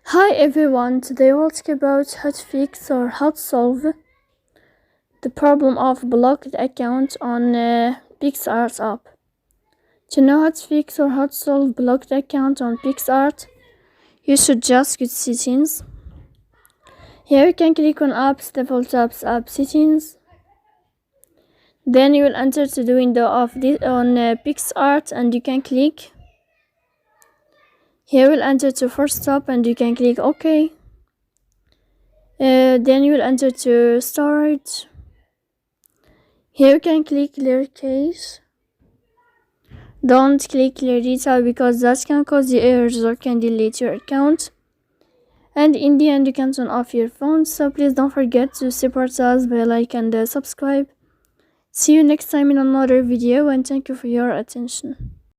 Hi everyone, today we'll talk about how to fix or how to solve the problem of blocked account on Picsart app. To know how to fix or how to solve blocked account on Picsart, you should just go to settings. Here you can click on apps, default apps, app settings. Then you will enter to the window of this on Picsart and you can click. Here we'll enter to first stop and you can click OK. Then you will enter to storage. Here you can click clear cache. Don't click clear data because that can cause you errors or can delete your account. And in the end you can turn off your phone, so please don't forget to support us by like and subscribe. See you next time in another video and thank you for your attention.